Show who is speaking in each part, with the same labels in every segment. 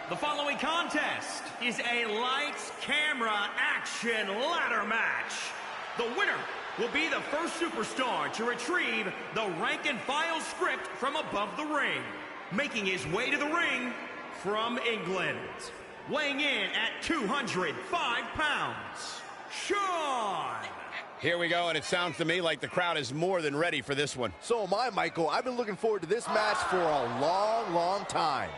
Speaker 1: The following contest is a lights, camera, action ladder match. The winner will be the first superstar to retrieve the rank and file script from above the ring. Making his way to the ring from England, weighing in at 205 pounds, Sean.
Speaker 2: Here we go, and it sounds to me like the crowd is more than ready for this one.
Speaker 3: So am I, Michael. I've been looking forward to this match for a long, long time.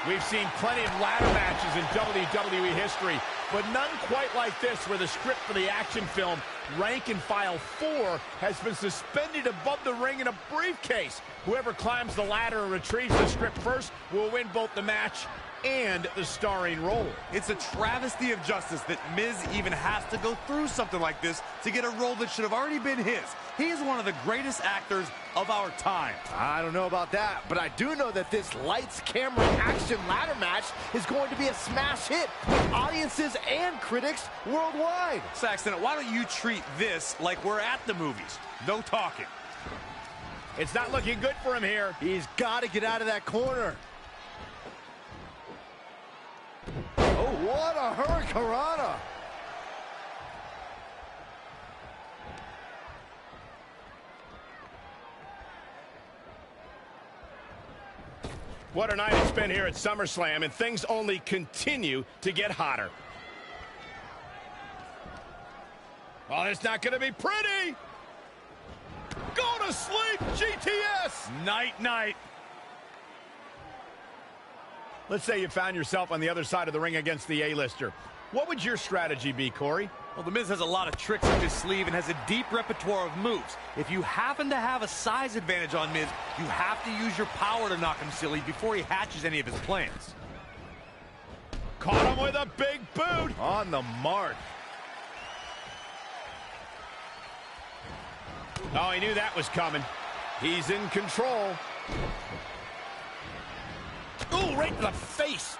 Speaker 2: We've seen plenty of ladder matches in WWE history, but none quite like this, where the script for the action film, Rank and File 4, has been suspended above the ring in a briefcase. Whoever climbs the ladder and retrieves the script first will win both the match and the starring role.
Speaker 4: It's a travesty of justice that Miz even has to go through something like this to get a role that should have already been his. He is one of the greatest actors of our time.
Speaker 3: I don't know about that, but I do know that this lights, camera, action ladder match is going to be a smash hit with audiences and critics worldwide.
Speaker 4: Saxton, why don't you treat this like we're at the movies? No talking.
Speaker 2: It's not looking good for him here.
Speaker 3: He's got to get out of that corner. Oh, what a hurricanrana.
Speaker 2: What a night it's been here at SummerSlam, and things only continue to get hotter. Oh, it's not going to be pretty. Go to sleep, GTS.
Speaker 4: Night, night.
Speaker 2: Let's say you found yourself on the other side of the ring against the A-lister. What would your strategy be, Corey?
Speaker 4: Well, The Miz has a lot of tricks up his sleeve and has a deep repertoire of moves. If you happen to have a size advantage on Miz, you have to use your power to knock him silly before he hatches any of his plans.
Speaker 2: Caught him with a big boot.
Speaker 3: On the mark.
Speaker 2: Oh, he knew that was coming. He's in control. Ooh, right to the face.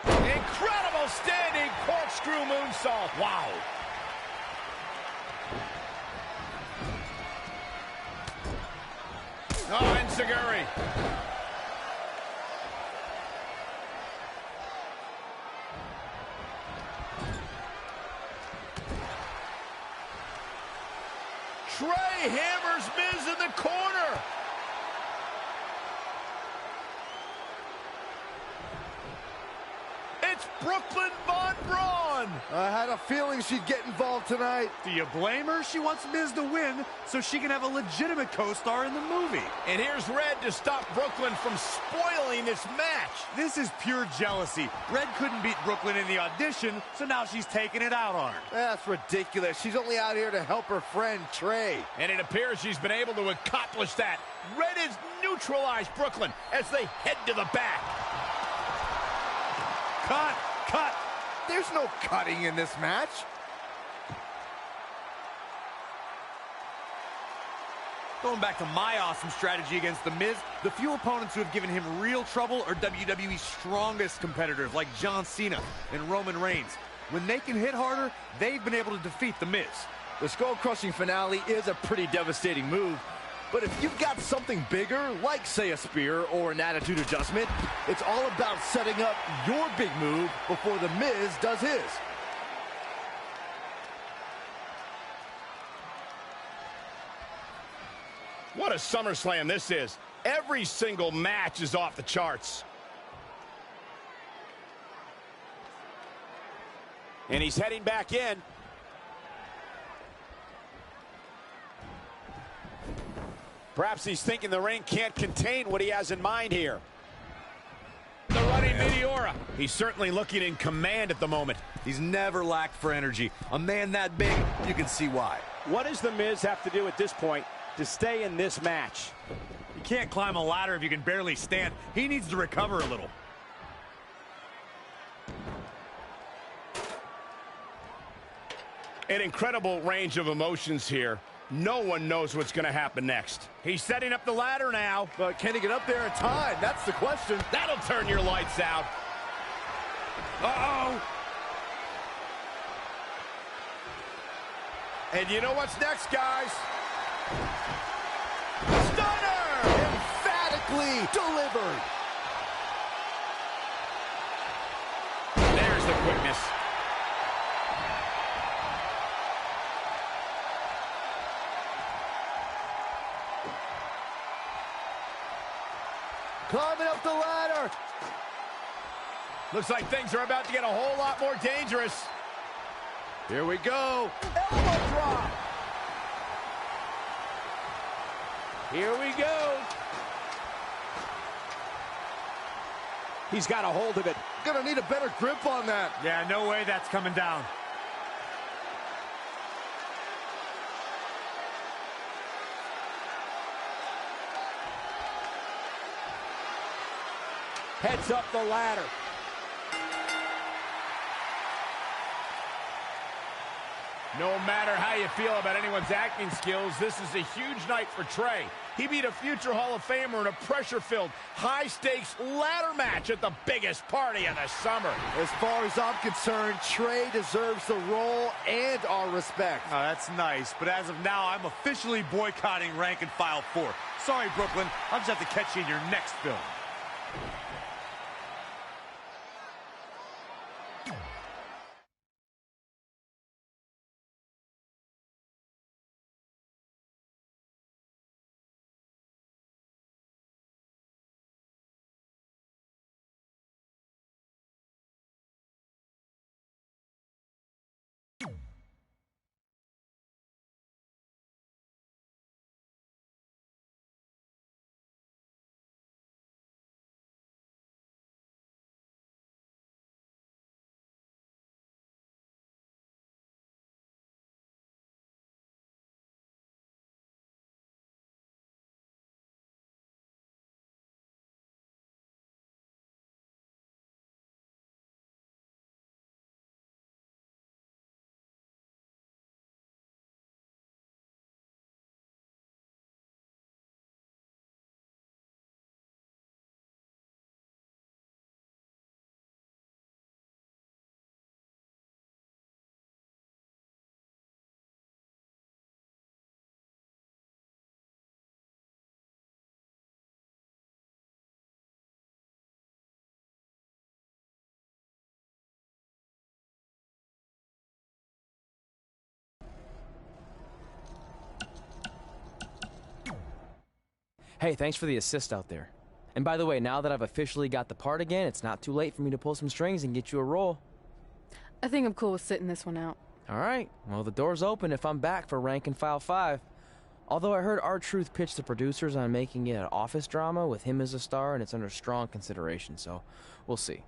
Speaker 2: Incredible standing corkscrew moonsault. Wow. Oh, enziguri. Trey hammers Miz in the corner. It's Brooklyn Von Braun.
Speaker 3: I had a feeling she'd get involved tonight.
Speaker 4: Do you blame her? She wants Miz to win so she can have a legitimate co-star in the movie.
Speaker 2: And here's Red to stop Brooklyn from spoiling this match.
Speaker 4: This is pure jealousy. Red couldn't beat Brooklyn in the audition, so now she's taking it out on her.
Speaker 3: That's ridiculous. She's only out here to help her friend Trey.
Speaker 2: And it appears she's been able to accomplish that. Red has neutralized Brooklyn as they head to the back.
Speaker 4: Cut! Cut!
Speaker 3: There's no cutting in this match.
Speaker 4: Going back to my awesome strategy against The Miz, the few opponents who have given him real trouble are WWE's strongest competitors like John Cena and Roman Reigns. When they can hit harder, they've been able to defeat The Miz.
Speaker 3: The skull-crushing finale is a pretty devastating move, but if you've got something bigger, like, say, a spear or an attitude adjustment, it's all about setting up your big move before The Miz does his.
Speaker 2: What a SummerSlam this is. Every single match is off the charts. And he's heading back in. Perhaps he's thinking the ring can't contain what he has in mind here. The running Meteora. He's certainly looking in command at the moment.
Speaker 4: He's never lacked for energy. A man that big, you can see why.
Speaker 5: What does The Miz have to do at this point to stay in this match?
Speaker 4: You can't climb a ladder if you can barely stand. He needs to recover a little.
Speaker 2: An incredible range of emotions here. No one knows what's going to happen next. He's setting up the ladder now.
Speaker 3: But can he get up there in time? That's the question.
Speaker 2: That'll turn your lights out. Uh-oh. And you know what's next, guys?
Speaker 3: Stunner! Emphatically delivered.
Speaker 2: There's the quickness.
Speaker 3: Climbing up the ladder.
Speaker 2: Looks like things are about to get a whole lot more dangerous.
Speaker 3: Here we go. Elbow drop.
Speaker 5: Here we go. He's got a hold of it.
Speaker 3: Gonna need a better grip on that.
Speaker 4: Yeah, no way that's coming down.
Speaker 5: Heads up the ladder.
Speaker 2: No matter how you feel about anyone's acting skills, this is a huge night for Trey. He beat a future Hall of Famer in a pressure-filled, high-stakes ladder match at the biggest party of the summer.
Speaker 3: As far as I'm concerned, Trey deserves the role and our respect.
Speaker 4: Oh, that's nice, but as of now, I'm officially boycotting Rank and File 4. Sorry, Brooklyn. I'll just have to catch you in your next film.
Speaker 6: Hey, thanks for the assist out there. And by the way, now that I've officially got the part again, it's not too late for me to pull some strings and get you a role.
Speaker 7: I think I'm cool with sitting this one out.
Speaker 6: All right, well, the door's open if I'm back for Rank and File 5. Although I heard R-Truth pitch the producers on making it an office drama with him as a star, and it's under strong consideration, so we'll see.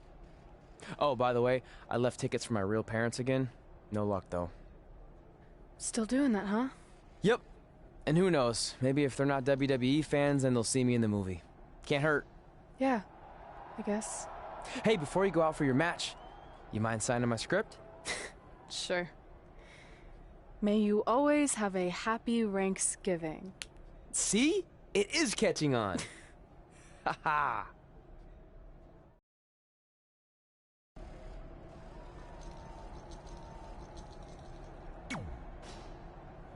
Speaker 6: Oh, by the way, I left tickets for my real parents again. No luck, though.
Speaker 7: Still doing that, huh?
Speaker 6: Yep. And who knows, maybe if they're not WWE fans, then they'll see me in the movie. Can't hurt.
Speaker 7: Yeah, I guess.
Speaker 6: Hey, before you go out for your match, you mind signing my script?
Speaker 7: Sure. May you always have a happy Ranksgiving.
Speaker 6: See? It is catching on. Ha ha.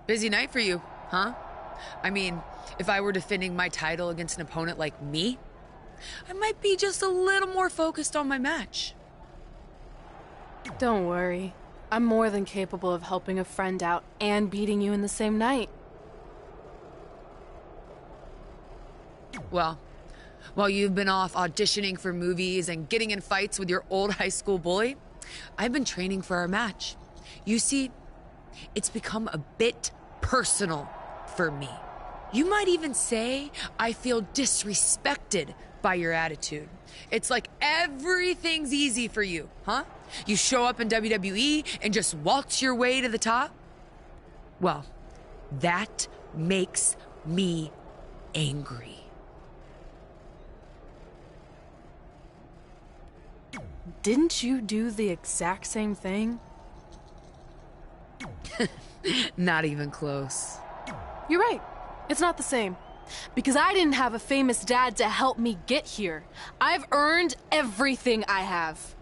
Speaker 8: Busy night for you, huh? I mean, if I were defending my title against an opponent like me, I might be just a little more focused on my match.
Speaker 7: Don't worry. I'm more than capable of helping a friend out and beating you in the same night.
Speaker 8: Well, while you've been off auditioning for movies and getting in fights with your old high school bully, I've been training for our match. You see, it's become a bit personal for me. You might even say I feel disrespected by your attitude. It's like everything's easy for you, huh? You show up in WWE and just waltz your way to the top? Well, that makes me angry.
Speaker 7: Didn't you do the exact same thing?
Speaker 8: Not even close.
Speaker 7: You're right. It's not the same. Because I didn't have a famous dad to help me get here. I've earned everything I have.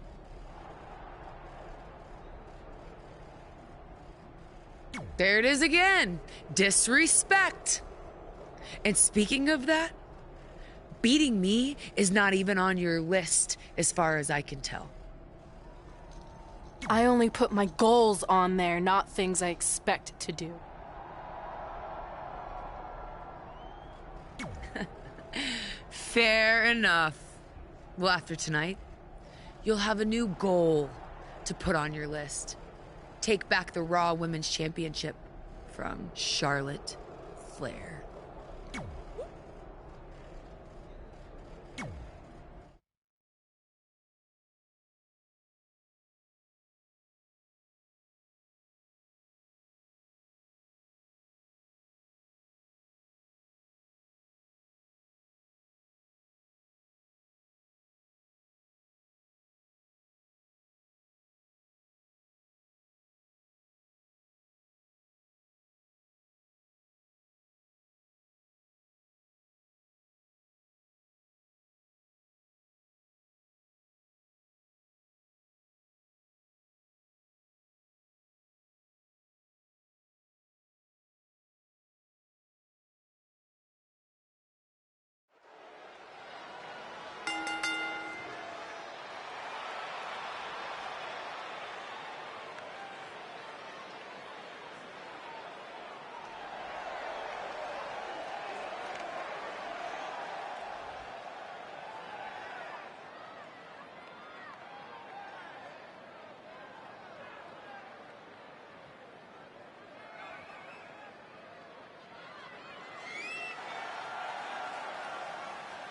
Speaker 8: There it is again. Disrespect. And speaking of that, beating me is not even on your list as far as I can tell.
Speaker 7: I only put my goals on there, not things I expect to do.
Speaker 8: Fair enough. Well, after tonight, you'll have a new goal to put on your list. Take back the Raw Women's Championship from Charlotte Flair.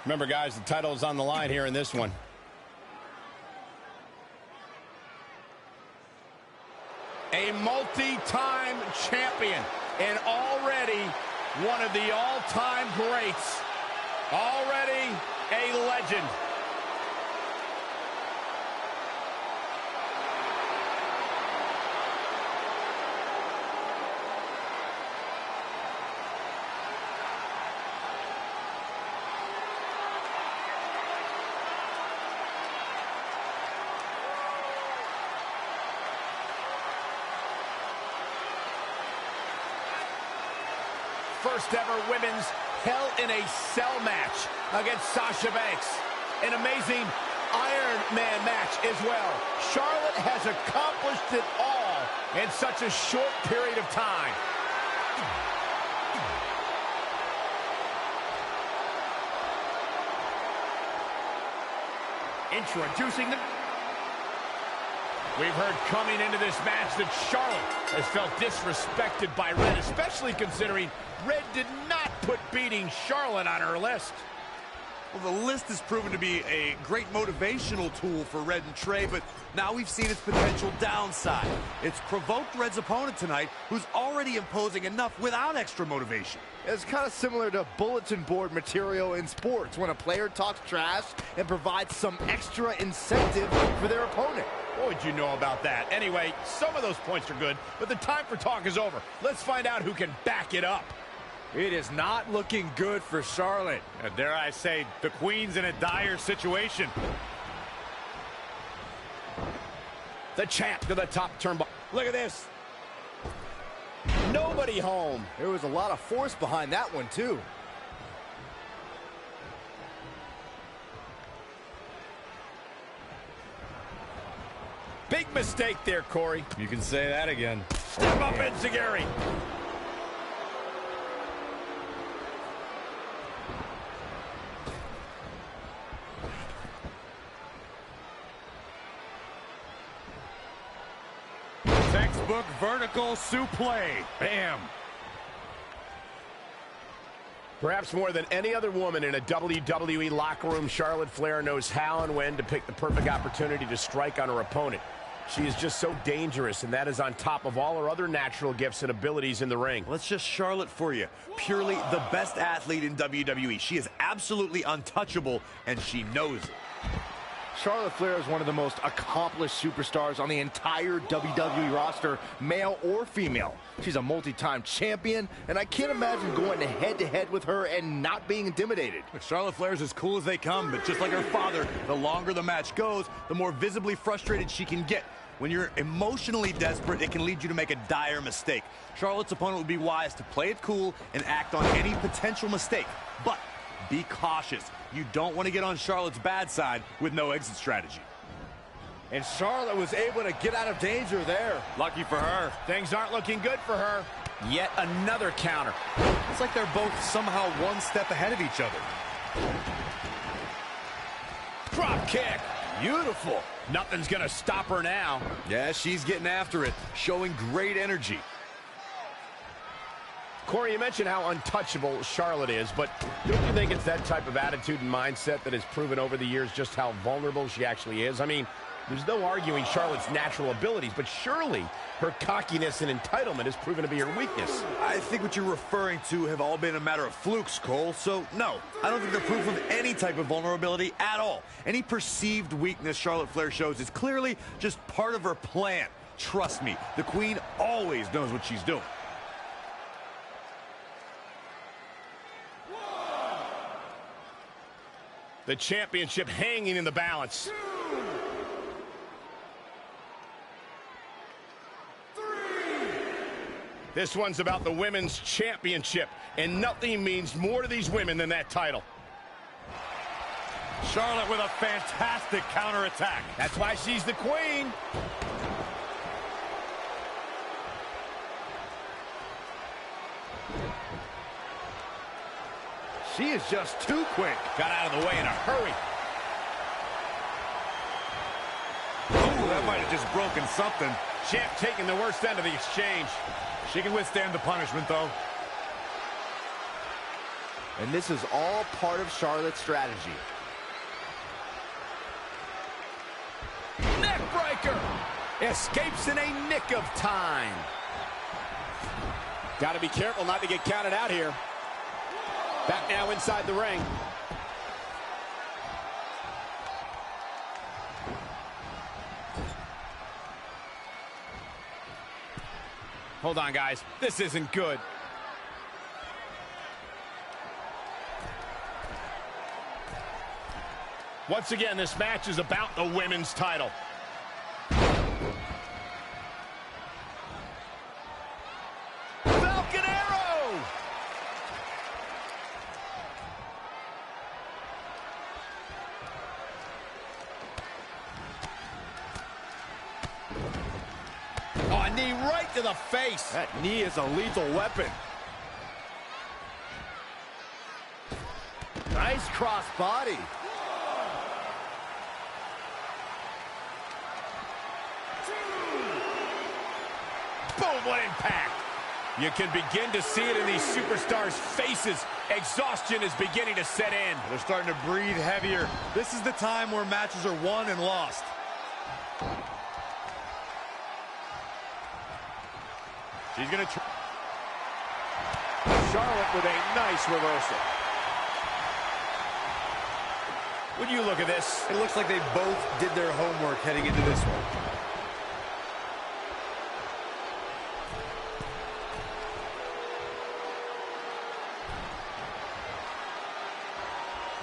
Speaker 2: Remember, guys, the title is on the line here in this one. A multi-time champion and already one of the all-time greats. Already a legend. First ever women's Hell in a Cell match against Sasha Banks. An amazing Iron Man match as well. Charlotte has accomplished it all in such a short period of time.
Speaker 1: Introducing the...
Speaker 2: We've heard coming into this match that Charlotte has felt disrespected by Red, especially considering Red did not put beating Charlotte on her list.
Speaker 4: Well, the list has proven to be a great motivational tool for Red and Trey, but now we've seen its potential downside. It's provoked Red's opponent tonight, who's already imposing enough without extra motivation.
Speaker 3: It's kind of similar to bulletin board material in sports when a player talks trash and provides some extra incentive for their opponent.
Speaker 2: What would you know about that? Anyway, some of those points are good, but the time for talk is over. Let's find out who can back it up.
Speaker 9: It is not looking good for Charlotte. Dare I say, the Queen's in a dire situation.
Speaker 2: The champ to the top turnbuckle.
Speaker 9: Look at this.
Speaker 2: Nobody home.
Speaker 3: There was a lot of force behind that one, too.
Speaker 2: Big mistake there, Corey.
Speaker 9: You can say that again.
Speaker 2: Step up, Enziguri.
Speaker 9: Textbook vertical suplex. Bam.
Speaker 2: Perhaps more than any other woman in a WWE locker room, Charlotte Flair knows how and when to pick the perfect opportunity to strike on her opponent. She is just so dangerous, and that is on top of all her other natural gifts and abilities in the ring.
Speaker 4: Let's just Charlotte for you. Purely the best athlete in WWE. She is absolutely untouchable, and she knows it.
Speaker 3: Charlotte Flair is one of the most accomplished superstars on the entire WWE roster, male or female. She's a multi-time champion, and I can't imagine going head-to-head with her and not being intimidated.
Speaker 4: Charlotte Flair's as cool as they come, but just like her father, the longer the match goes, the more visibly frustrated she can get. When you're emotionally desperate, it can lead you to make a dire mistake. Charlotte's opponent would be wise to play it cool and act on any potential mistake. But be cautious. You don't want to get on Charlotte's bad side with no exit strategy.
Speaker 3: And Charlotte was able to get out of danger there.
Speaker 4: Lucky for her.
Speaker 2: Things aren't looking good for her. Yet another counter.
Speaker 4: It's like they're both somehow one step ahead of each other.
Speaker 2: Drop kick.
Speaker 3: Beautiful.
Speaker 2: Nothing's gonna stop her now.
Speaker 4: Yeah, she's getting after it, showing great energy.
Speaker 2: Corey, you mentioned how untouchable Charlotte is, but don't you think it's that type of attitude and mindset that has proven over the years just how vulnerable she actually is? I mean, there's no arguing Charlotte's natural abilities, but surely her cockiness and entitlement has proven to be her weakness.
Speaker 4: I think what you're referring to have all been a matter of flukes, Cole, so no, I don't think they're proof of any type of vulnerability at all. Any perceived weakness Charlotte Flair shows is clearly just part of her plan. Trust me, the Queen always knows what she's doing.
Speaker 2: The championship hanging in the balance.
Speaker 1: 2, 3.
Speaker 2: This one's about the women's championship, and nothing means more to these women than that title.
Speaker 9: Charlotte with a fantastic counterattack.
Speaker 2: That's why she's the queen.
Speaker 3: She is just too quick.
Speaker 2: Got out of the way in a hurry.
Speaker 9: Oh, that might have just broken something.
Speaker 2: Champ taking the worst end of the exchange.
Speaker 9: She can withstand the punishment, though.
Speaker 3: And this is all part of Charlotte's strategy.
Speaker 2: Neckbreaker. Escapes in a nick of time. Got to be careful not to get counted out here. Back now inside the ring. Hold on, guys. This isn't good. Once again, this match is about the women's title. Falcon Arrow! Oh, a knee right to the face.
Speaker 3: That knee is a lethal weapon. Nice cross body.
Speaker 2: Boom, what impact. You can begin to see it in these superstars' faces. Exhaustion is beginning to set in.
Speaker 4: They're starting to breathe heavier. This is the time where matches are won and lost.
Speaker 9: She's going to...
Speaker 2: Charlotte with a nice reversal. When you look at this,
Speaker 4: It looks like they both did their homework heading into this one.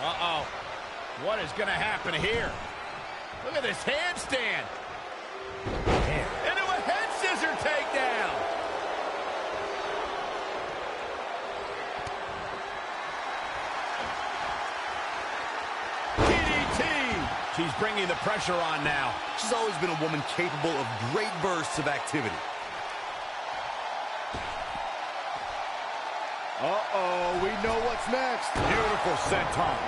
Speaker 2: uh-oh. What is going to happen here? Look at this handstand. Into a head scissor takedown. DDT. She's bringing the pressure on now.
Speaker 4: She's always been a woman capable of great bursts of activity.
Speaker 3: Uh-oh, we know what's next.
Speaker 9: Beautiful senton.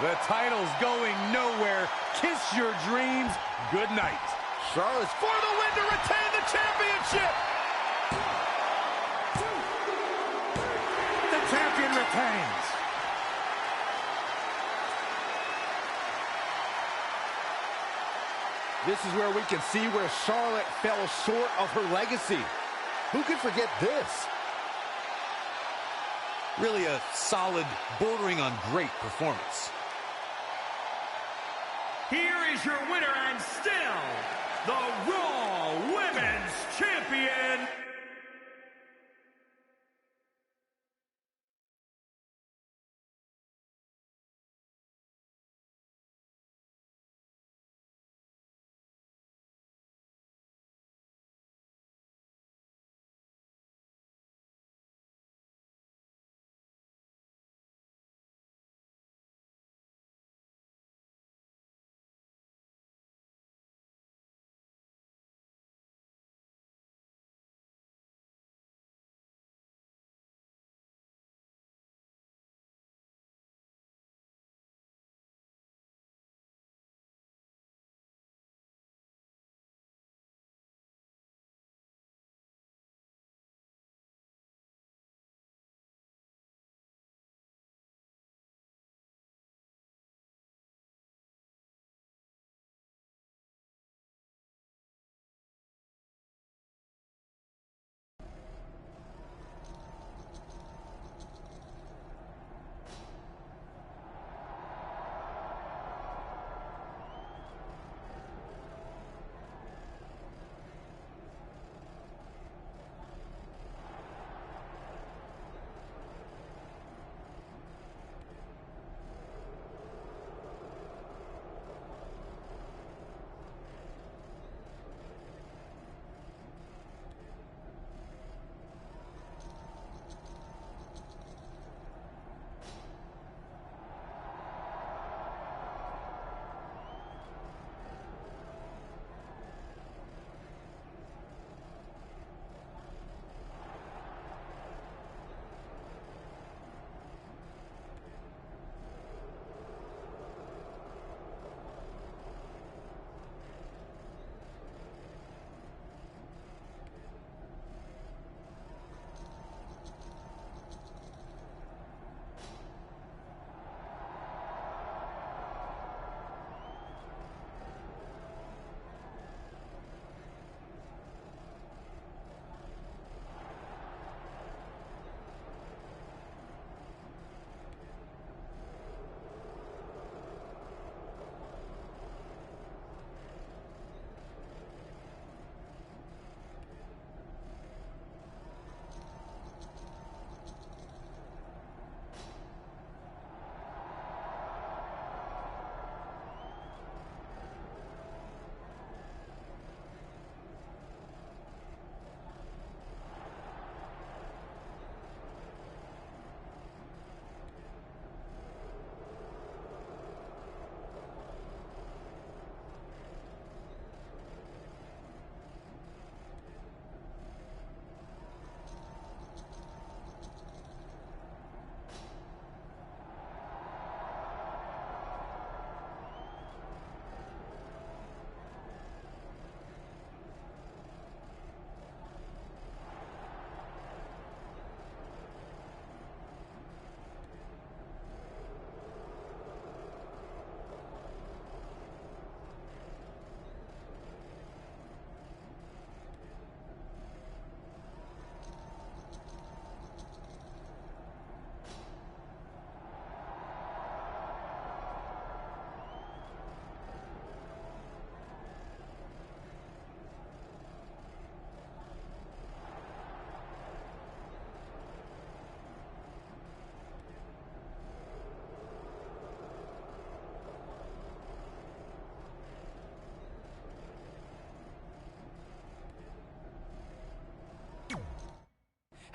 Speaker 4: The title's going nowhere. Kiss your dreams. Good night.
Speaker 3: Charlotte's
Speaker 2: For the win to retain the championship.
Speaker 9: The champion retains.
Speaker 3: This is where we can see where Charlotte fell short of her legacy. Who could forget this?
Speaker 4: Really a solid, bordering on great performance.
Speaker 1: here is your winner and still the Raw Women's Champion,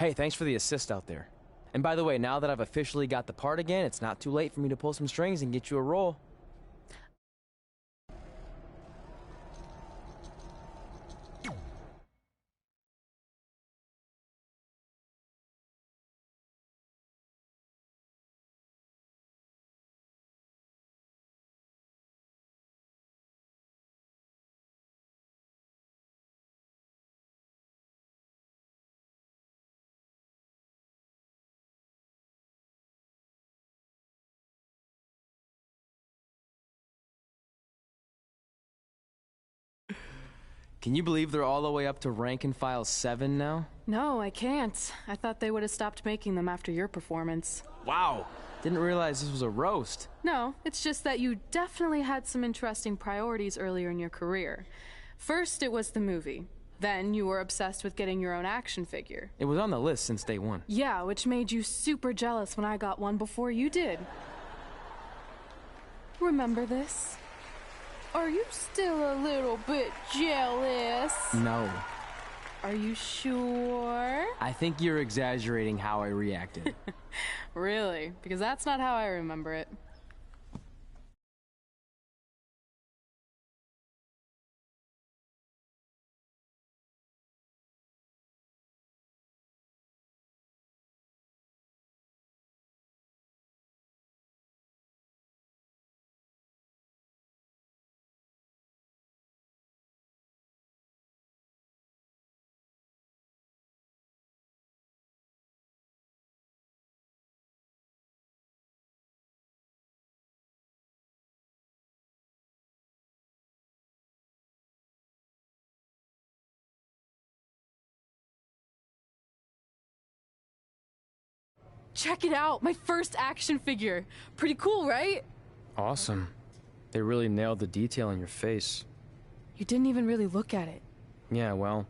Speaker 6: Hey, thanks for the assist out there. And by the way, now that I've officially got the part again, it's not too late for me to pull some strings and get you a role. Can you believe they're all the way up to rank and file 7 now?
Speaker 7: No, I can't. I thought they would have stopped making them after your performance.
Speaker 2: Wow.
Speaker 6: Didn't realize this was a roast.
Speaker 7: No, it's just that you definitely had some interesting priorities earlier in your career. First, it was the movie. Then you were obsessed with getting your own action figure.
Speaker 6: It was on the list since day one.
Speaker 7: Yeah, which made you super jealous when I got one before you did. Remember this? Are you still a little bit jealous?
Speaker 6: No.
Speaker 7: Are you sure?
Speaker 6: I think you're exaggerating how I reacted.
Speaker 7: Really? Because that's not how I remember it. Check it out, my first action figure. Pretty cool, right?
Speaker 6: Awesome. They really nailed the detail in your face.
Speaker 7: You didn't even really look at it.
Speaker 6: Yeah, well,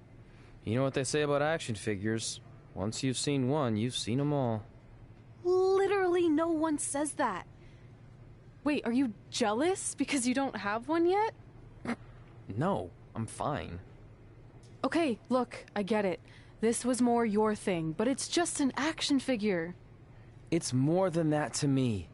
Speaker 6: you know what they say about action figures. Once you've seen one, you've seen them all.
Speaker 7: Literally no one says that. Wait, are you jealous because you don't have one yet?
Speaker 6: No, I'm fine.
Speaker 7: Okay, look, I get it. This was more your thing, but it's just an action figure.
Speaker 6: It's more than that to me.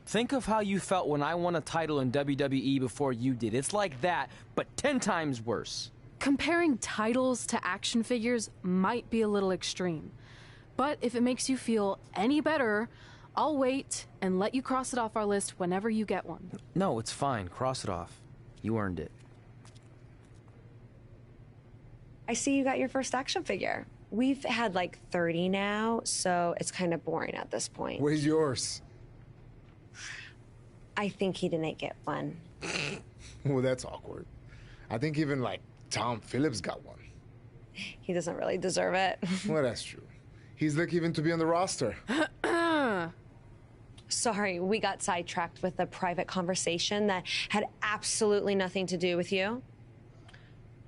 Speaker 6: Think of how you felt when I won a title in WWE before you did. It's like that, but 10 times worse.
Speaker 7: Comparing titles to action figures might be a little extreme. But if it makes you feel any better, I'll wait and let you cross it off our list whenever you get one.
Speaker 6: No, it's fine. Cross it off. You earned it.
Speaker 10: I see you got your first action figure. We've had like 30 now, so it's kind of boring at this point.
Speaker 11: Where's yours?
Speaker 10: I think he didn't get one.
Speaker 11: Well, that's awkward. I think even like Tom Phillips got one.
Speaker 10: He doesn't really deserve it.
Speaker 11: Well, that's true. He's lucky even to be on the roster.
Speaker 10: Sorry, we got sidetracked with a private conversation that had absolutely nothing to do with you.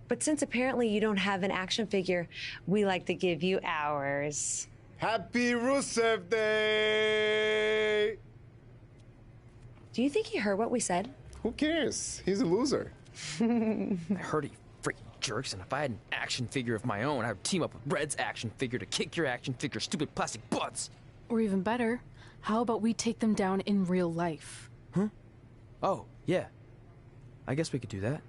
Speaker 10: But since apparently you don't have an action figure, we like to give you ours.
Speaker 11: Happy Rusev Day!
Speaker 10: Do you think he heard what we said?
Speaker 11: Who cares? He's a loser.
Speaker 6: I heard he freaking jerks, and if I had an action figure of my own, I would team up with Red's action figure to kick your action figure stupid plastic butts.
Speaker 7: Or even better, how about we take them down in real life?
Speaker 6: Huh? Oh, yeah. I guess we could do that.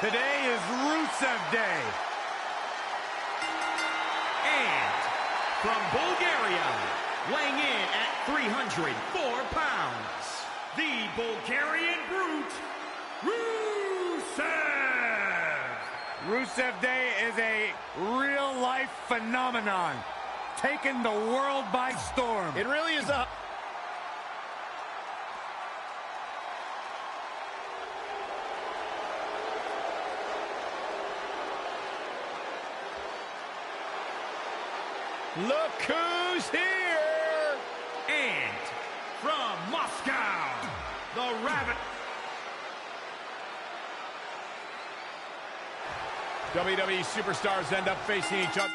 Speaker 9: Today is Rusev Day.
Speaker 1: And from Bulgaria, weighing in at 304 pounds, the Bulgarian Brute, Rusev.
Speaker 9: Rusev Day is a real-life phenomenon, taking the world by storm.
Speaker 2: It really is a... Look who's here!
Speaker 1: And from Moscow, the Rabbit.
Speaker 2: WWE superstars end up facing each other.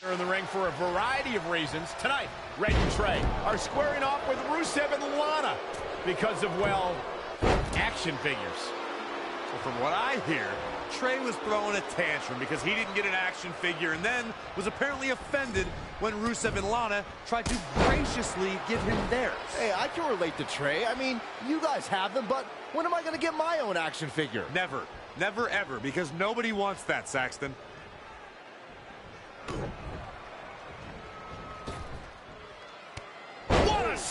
Speaker 2: They're in the ring for a variety of reasons. Tonight, Red and Trey are squaring off with Rusev and Lana because of, well, action figures.
Speaker 4: Well, from what I hear, Trey was throwing a tantrum because he didn't get an action figure and then was apparently offended when Rusev and Lana tried to graciously give him theirs.
Speaker 3: Hey, I can relate to Trey. I mean, you guys have them, but when am I going to get my own action figure?
Speaker 4: Never. Never, ever, because nobody wants that, Saxton.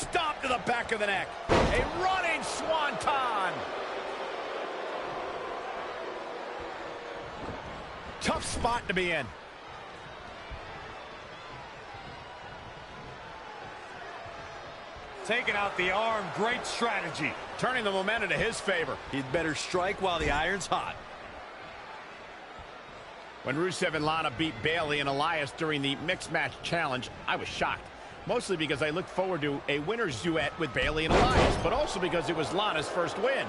Speaker 2: Stomp to the back of the neck. A running swanton. Tough spot to be in.
Speaker 9: Taking out the arm, great strategy.
Speaker 2: Turning the momentum to his favor.
Speaker 4: He'd better strike while the iron's hot.
Speaker 2: When Rusev and Lana beat Bayley and Elias during the Mixed Match Challenge, I was shocked. Mostly because I looked forward to a winner's duet with Bayley and Elias, but also because it was Lana's first win.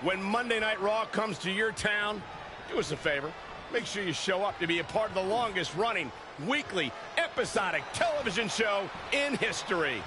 Speaker 2: When Monday Night Raw comes to your town, do us a favor. Make sure you show up to be a part of the longest running weekly episodic television show in history.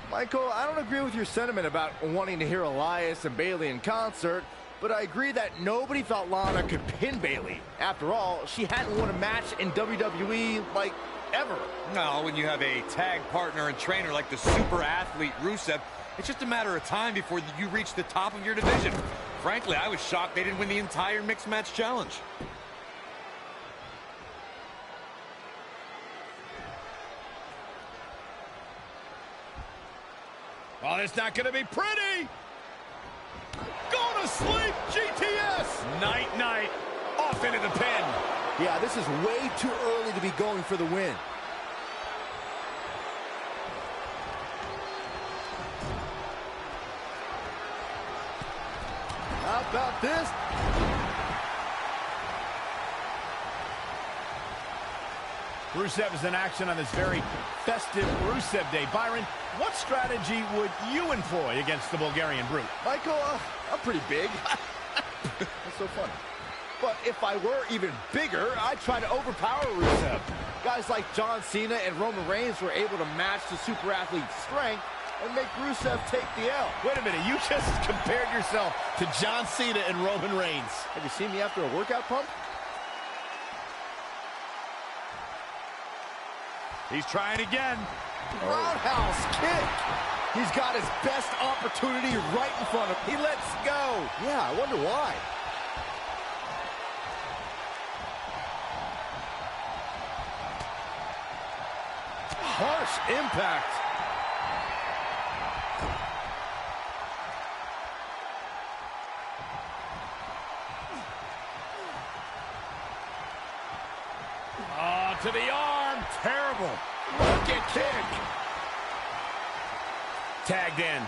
Speaker 3: Michael, I don't agree with your sentiment about wanting to hear Elias and Bayley in concert, but I agree that nobody thought Lana could pin Bayley. After all, she hadn't won a match in WWE, like, ever.
Speaker 4: No, when you have a tag partner and trainer like the super athlete Rusev, it's just a matter of time before you reach the top of your division. Frankly, I was shocked they didn't win the entire Mixed Match Challenge.
Speaker 2: Oh, it's not going to be pretty. Go to sleep, GTS. Night. Off into the pin.
Speaker 3: Yeah, this is way too early to be going for the win. How about this?
Speaker 2: Rusev is in action on this very festive Rusev Day. Byron, what strategy would you employ against the Bulgarian Brute?
Speaker 3: Michael, I'm pretty big. That's so funny. But if I were even bigger, I'd try to overpower Rusev. Guys like John Cena and Roman Reigns were able to match the super athlete's strength and make Rusev take the L.
Speaker 2: Wait a minute, you just compared yourself to John Cena and Roman Reigns.
Speaker 3: Have you seen me after a workout pump?
Speaker 9: He's trying again.
Speaker 3: Roundhouse kick. He's got his best opportunity right in front of him.
Speaker 2: He lets go.
Speaker 3: Yeah, I wonder why. Harsh impact.
Speaker 2: Oh, to the arm.
Speaker 9: Terrible.
Speaker 2: Rocket kick. Tagged in.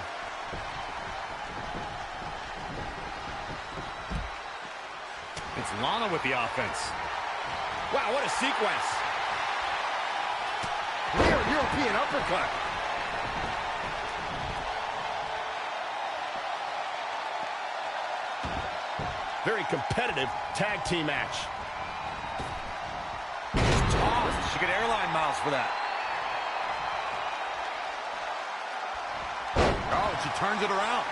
Speaker 9: It's Lana with the offense.
Speaker 2: Wow, what a sequence.
Speaker 3: Rear European uppercut.
Speaker 2: Very competitive tag team match.
Speaker 4: Tossed. She could airline miles for that.
Speaker 9: Oh, she turns it around.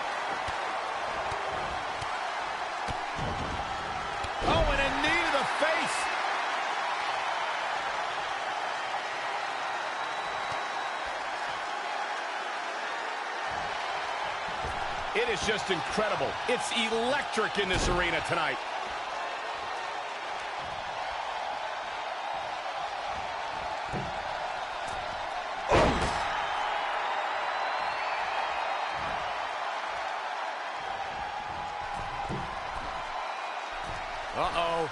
Speaker 2: Oh, and a knee to the face. It is just incredible. It's electric in this arena tonight. Uh-oh.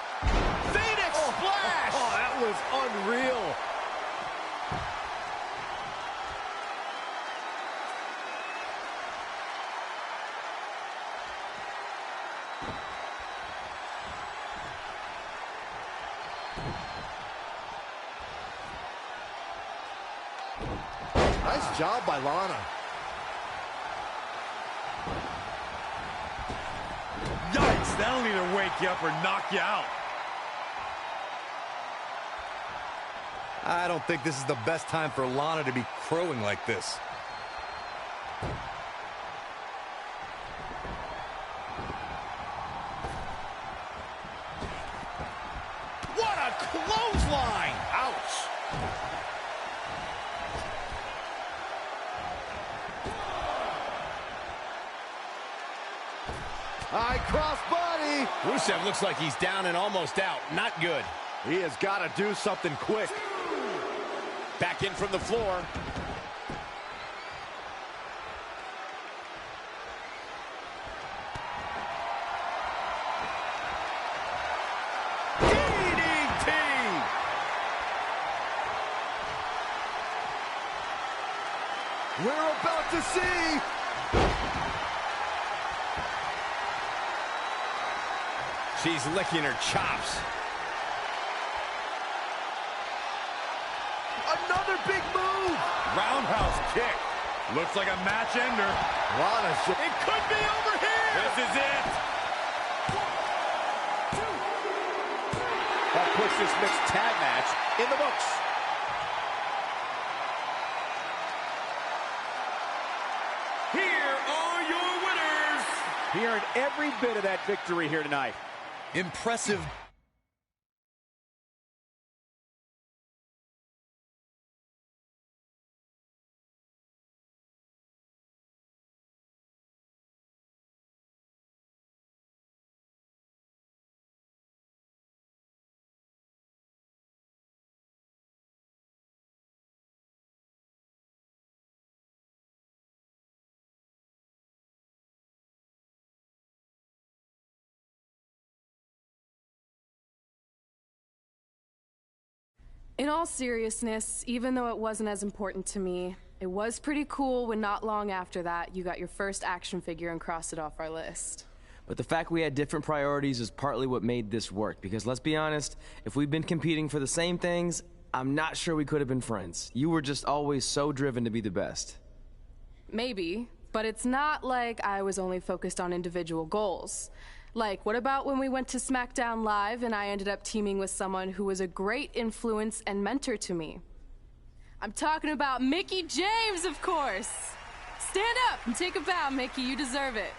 Speaker 2: Phoenix splash!
Speaker 3: Oh, that was unreal. Nice job by Lana.
Speaker 9: Yikes, that'll either wake you up or knock you out.
Speaker 4: I don't think this is the best time for Lana to be crowing like this.
Speaker 2: What a clothesline! Ouch!
Speaker 3: High cross body. ready.
Speaker 2: Rusev looks like he's down and almost out. Not good.
Speaker 3: He has got to do something quick.
Speaker 2: Back in from the floor.
Speaker 3: DDT! We're about to see.
Speaker 2: She's licking her chops.
Speaker 3: Another big move.
Speaker 9: Roundhouse kick. Looks like a match ender.
Speaker 3: It could be over here.
Speaker 9: This is it.
Speaker 5: That puts this mixed tag match in the books.
Speaker 1: Here are your winners.
Speaker 5: He earned every bit of that victory here tonight.
Speaker 4: Impressive.
Speaker 7: In all seriousness, even though it wasn't as important to me, it was pretty cool when not long after that you got your first action figure and crossed it off our list.
Speaker 6: But the fact we had different priorities is partly what made this work, because let's be honest, if we'd been competing for the same things, I'm not sure we could have been friends. You were just always so driven to be the best.
Speaker 7: Maybe, but it's not like I was only focused on individual goals. Like, what about when we went to SmackDown Live and I ended up teaming with someone who was a great influence and mentor to me? I'm talking about Mickie James, of course! Stand up and take a bow, Mickie. You deserve it.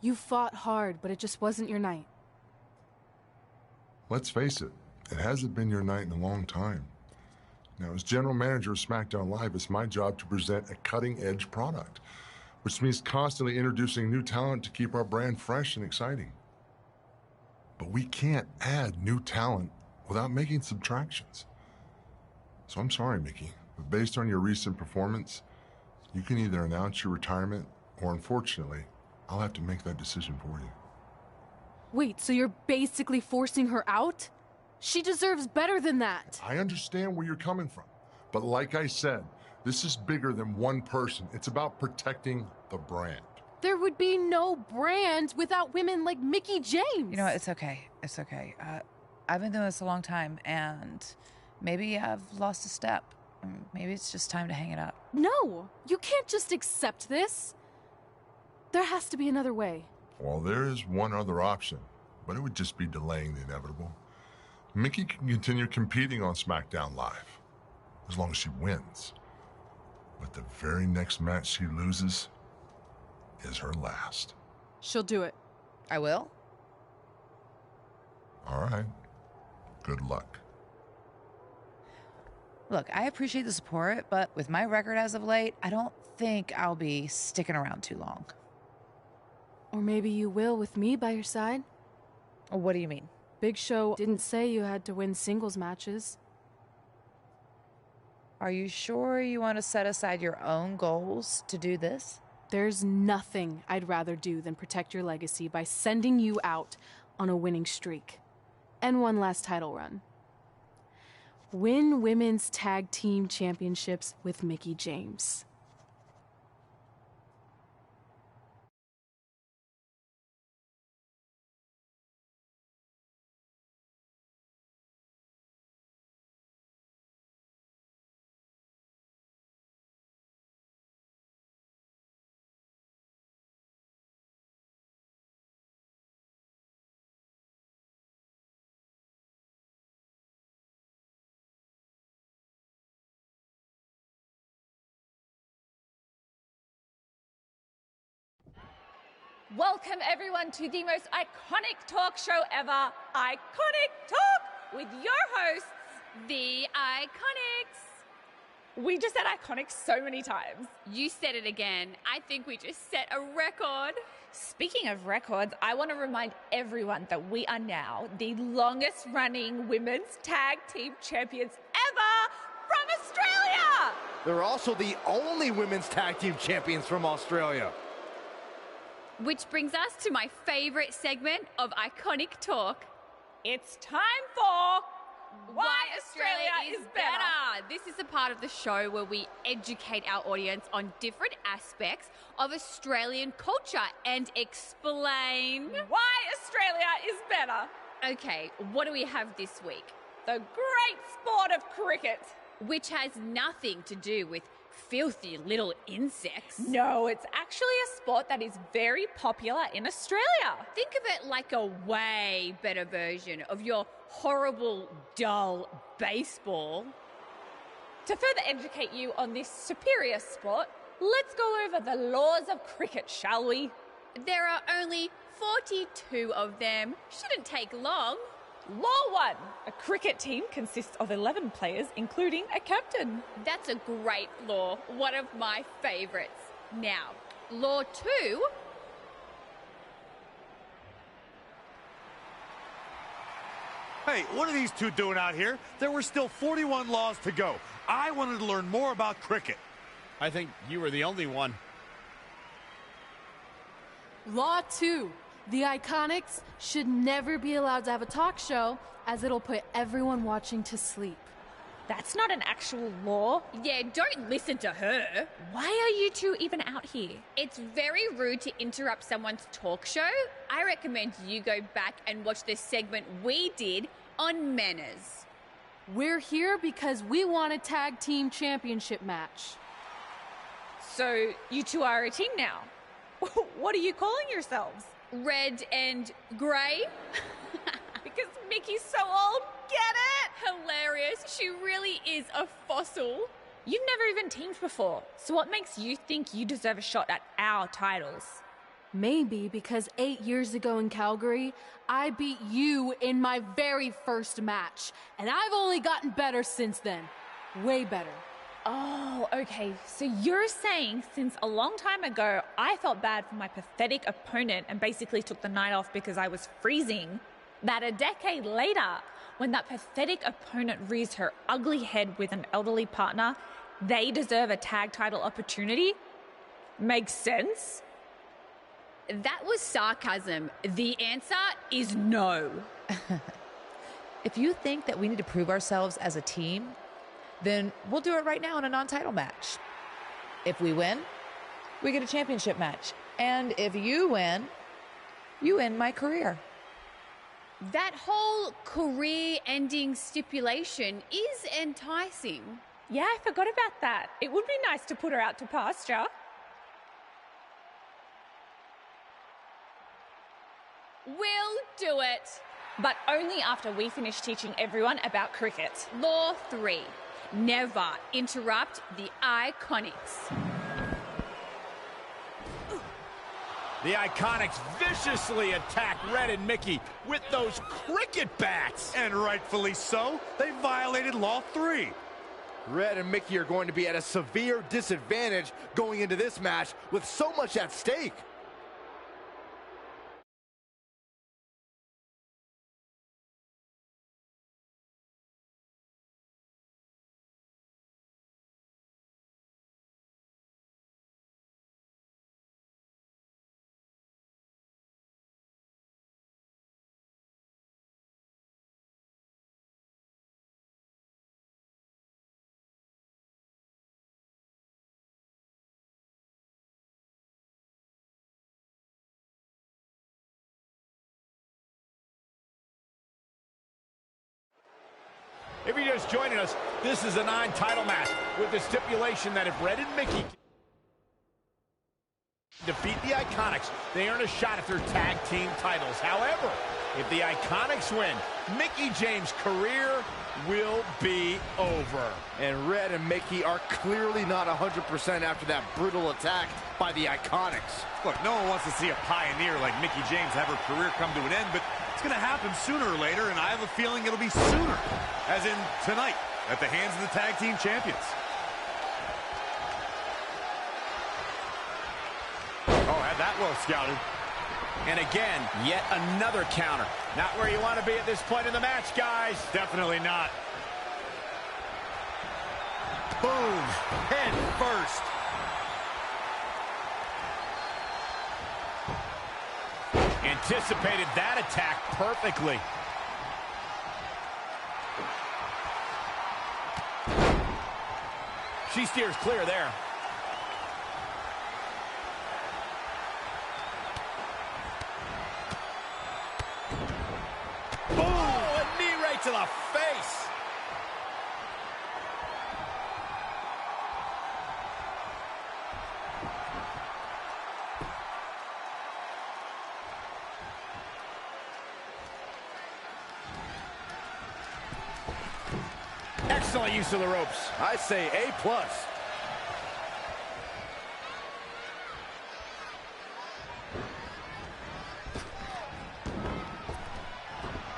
Speaker 7: You fought hard, but it just wasn't your night.
Speaker 12: Let's face it, it hasn't been your night in a long time. Now, as general manager of SmackDown Live, it's my job to present a cutting-edge product, which means constantly introducing new talent to keep our brand fresh and exciting. But we can't add new talent without making subtractions. So I'm sorry, Mickie, but based on your recent performance, you can either announce your retirement or, unfortunately, I'll have to make that decision for you.
Speaker 7: Wait, so you're basically forcing her out? She deserves better than that.
Speaker 12: I understand where you're coming from, but like I said, this is bigger than one person. It's about protecting the brand.
Speaker 7: There would be no brand without women like Mickie James.
Speaker 13: You know what? It's okay. It's okay. I've been doing this a long time, and maybe I've lost a step. Maybe it's just time to hang it up.
Speaker 7: No, you can't just accept this. There has to be another way.
Speaker 12: Well, there is one other option, but it would just be delaying the inevitable. Mickie can continue competing on SmackDown Live, as long as she wins. But the very next match she loses is her last.
Speaker 7: She'll do it.
Speaker 13: I will?
Speaker 12: All right. Good luck.
Speaker 13: Look, I appreciate the support, but with my record as of late, I don't think I'll be sticking around too long.
Speaker 7: Or maybe you will with me by your side.
Speaker 13: What do you mean?
Speaker 7: Big Show didn't say you had to win singles matches.
Speaker 13: Are you sure you want to set aside your own goals to do this?
Speaker 7: There's nothing I'd rather do than protect your legacy by sending you out on a winning streak. And one last title run. Win women's tag team championships with Mickie James.
Speaker 14: Welcome everyone to the most iconic talk show ever, Iconic Talk, with your hosts,
Speaker 15: the Iconics.
Speaker 14: We just said iconic so many times.
Speaker 15: You said it again. I think we just set a record.
Speaker 14: Speaking of records, I want to remind everyone that we are now the longest running women's tag team champions ever from Australia.
Speaker 3: They're also the only women's tag team champions from Australia.
Speaker 15: Which brings us to my favorite segment of Iconic Talk.
Speaker 14: It's time for Why Australia is Better.
Speaker 15: This is a part of the show where we educate our audience on different aspects of Australian culture and explain
Speaker 14: why Australia is better.
Speaker 15: Okay, what do we have this week?
Speaker 14: The great sport of cricket.
Speaker 15: Which has nothing to do with filthy little insects.
Speaker 14: No, it's actually a sport that is very popular in Australia.
Speaker 15: Think of it like a way better version of your horrible, dull baseball.
Speaker 14: To further educate you on this superior sport, let's go over the laws of cricket, shall we?
Speaker 15: There are only 42 of them. Shouldn't take long.
Speaker 14: Law 1. A cricket team consists of 11 players, including a captain.
Speaker 15: That's a great law. One of my favourites. Now, Law 2.
Speaker 9: Hey, what are these two doing out here? There were still 41 laws to go. I wanted to learn more about cricket.
Speaker 2: I think you were the only one.
Speaker 7: Law 2. The Iconics should never be allowed to have a talk show, as it'll put everyone watching to sleep.
Speaker 14: That's not an actual law.
Speaker 15: Yeah, don't listen to her.
Speaker 14: Why are you two even out here?
Speaker 15: It's very rude to interrupt someone's talk show. I recommend you go back and watch the segment we did on manners.
Speaker 7: We're here because we want a tag team championship match.
Speaker 14: So you two are a team now. What are you calling yourselves?
Speaker 15: Red and grey?
Speaker 14: Because Mickey's so old, get it?
Speaker 15: Hilarious. She really is a fossil.
Speaker 14: You've never even teamed before, so what makes you think you deserve a shot at our titles?
Speaker 7: Maybe because 8 years ago in Calgary, I beat you in my very first match, and I've only gotten better since then. Way better.
Speaker 14: Oh, okay. So you're saying since a long time ago, I felt bad for my pathetic opponent and basically took the night off because I was freezing, that a decade later, when that pathetic opponent rears her ugly head with an elderly partner, they deserve a tag title opportunity? Makes sense?
Speaker 15: That was sarcasm. The answer is no.
Speaker 13: If you think that we need to prove ourselves as a team, then we'll do it right now in a non-title match. If we win, we get a championship match. And if you win my career.
Speaker 15: That whole career-ending stipulation is enticing.
Speaker 14: Yeah, I forgot about that. It would be nice to put her out to pasture.
Speaker 15: We'll do it.
Speaker 14: But only after we finish teaching everyone about cricket.
Speaker 15: Law 3. Never interrupt the Iconics.
Speaker 2: The Iconics viciously attack Red and Mickey with those cricket bats.
Speaker 9: And rightfully so. They violated Law 3.
Speaker 3: Red and Mickey are going to be at a severe disadvantage going into this match with so much at stake.
Speaker 2: If you're just joining us, this is a non-title match with the stipulation that if Red and Mickey defeat the Iconics, they earn a shot at their tag team titles. However, if the Iconics win, Mickey James' career will be over.
Speaker 3: And Red and Mickey are clearly not 100% after that brutal attack by the Iconics.
Speaker 4: Look, no one wants to see a pioneer like Mickie James have her career come to an end, but it's going to happen sooner or later, and I have a feeling it'll be sooner, as in tonight, at the hands of the tag team champions.
Speaker 2: Oh, had that well scouted. And again, yet another counter. Not where you want to be at this point in the match, guys.
Speaker 4: Definitely not. Boom, head first.
Speaker 2: Anticipated that attack perfectly. She steers clear there. Boom! Oh, a knee right to the face. Excellent use of the ropes.
Speaker 3: I say A+.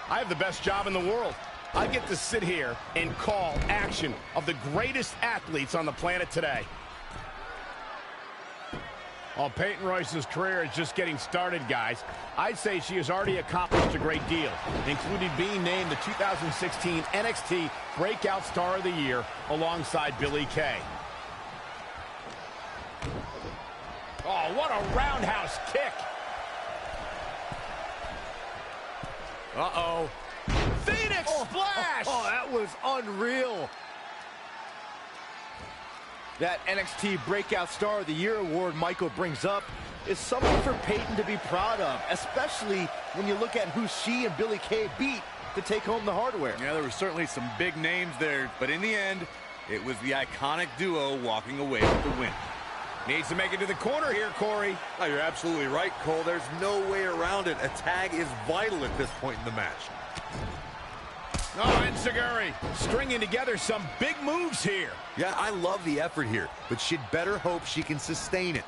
Speaker 2: I have the best job in the world. I get to sit here and call action of the greatest athletes on the planet today. While Peyton Royce's career is just getting started, guys, I'd say she has already accomplished a great deal, including being named the 2016 NXT Breakout Star of the Year alongside Billie Kay. Oh, what a roundhouse kick. Uh-oh. Phoenix splash!
Speaker 3: Oh, that was unreal. That NXT Breakout Star of the Year award Michael brings up is something for Peyton to be proud of, especially when you look at who she and Billie Kay beat to take home the hardware.
Speaker 4: Yeah, there were certainly some big names there, but in the end, it was the iconic duo walking away with the win.
Speaker 2: Needs to make it to the corner here, Corey.
Speaker 4: Oh, you're absolutely right, Cole. There's no way around it. A tag is vital at this point in the match.
Speaker 2: Oh, and Enziguri stringing together some big moves here.
Speaker 4: Yeah, I love the effort here, but she'd better hope she can sustain it.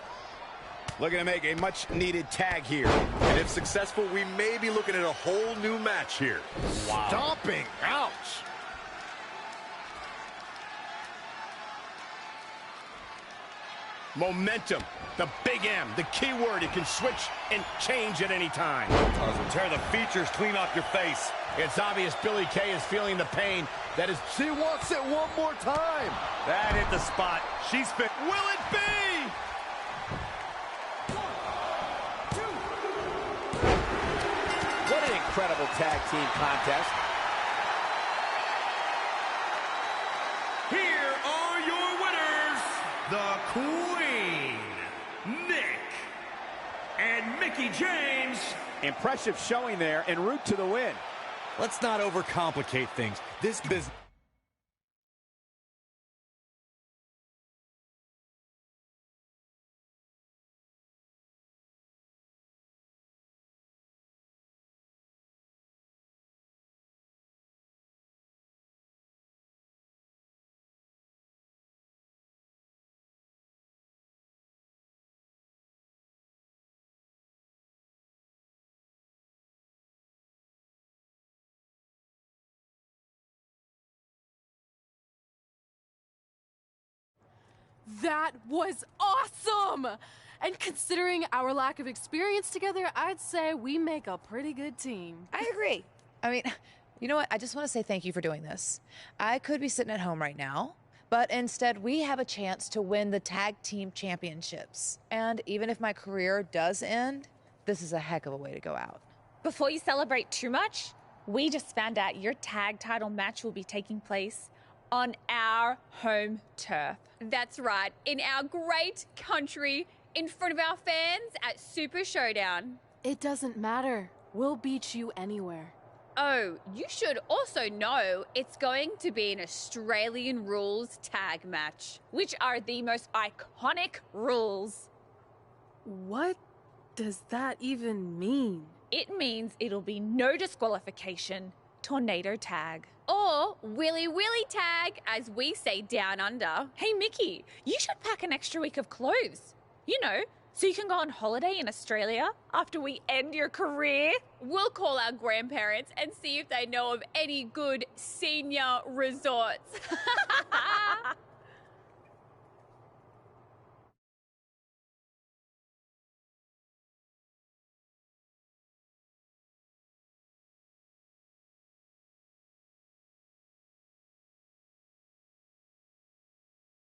Speaker 2: Looking to make a much-needed tag here.
Speaker 4: And if successful, we may be looking at a whole new match here.
Speaker 2: Wow.
Speaker 3: Stomping. Ouch.
Speaker 2: Momentum, the big M, the key word. It can switch and change at any time.
Speaker 4: Tear the features clean off your face.
Speaker 2: It's obvious Billie Kay is feeling the pain. That is,
Speaker 3: she wants it one more time.
Speaker 4: That hit the spot. She's fit.
Speaker 2: Will it be?
Speaker 1: 1, 2.
Speaker 5: What an incredible tag team contest.
Speaker 1: Here are your winners, the Queen, Nick, and Mickie James.
Speaker 5: Impressive showing there en route to the win.
Speaker 4: Let's not overcomplicate things. This business...
Speaker 7: That was awesome! And considering our lack of experience together, I'd say we make a pretty good team.
Speaker 13: I agree. I mean, you know what? I just want to say thank you for doing this. I could be sitting at home right now, but instead we have a chance to win the tag team championships. And even if my career does end, this is a heck of a way to go out.
Speaker 14: Before you celebrate too much, we just found out your tag title match will be taking place on our home turf.
Speaker 15: That's right, in our great country, in front of our fans at Super Showdown.
Speaker 7: It doesn't matter. We'll beat you anywhere.
Speaker 15: Oh, you should also know it's going to be an Australian rules tag match, which are the most iconic rules.
Speaker 7: What does that even mean?
Speaker 14: It means it'll be no disqualification, tornado tag.
Speaker 15: Or willy willy tag, as we say down under.
Speaker 14: Hey, Mickey, you should pack an extra week of clothes. You know, so you can go on holiday in Australia after we end your career.
Speaker 15: We'll call our grandparents and see if they know of any good senior resorts.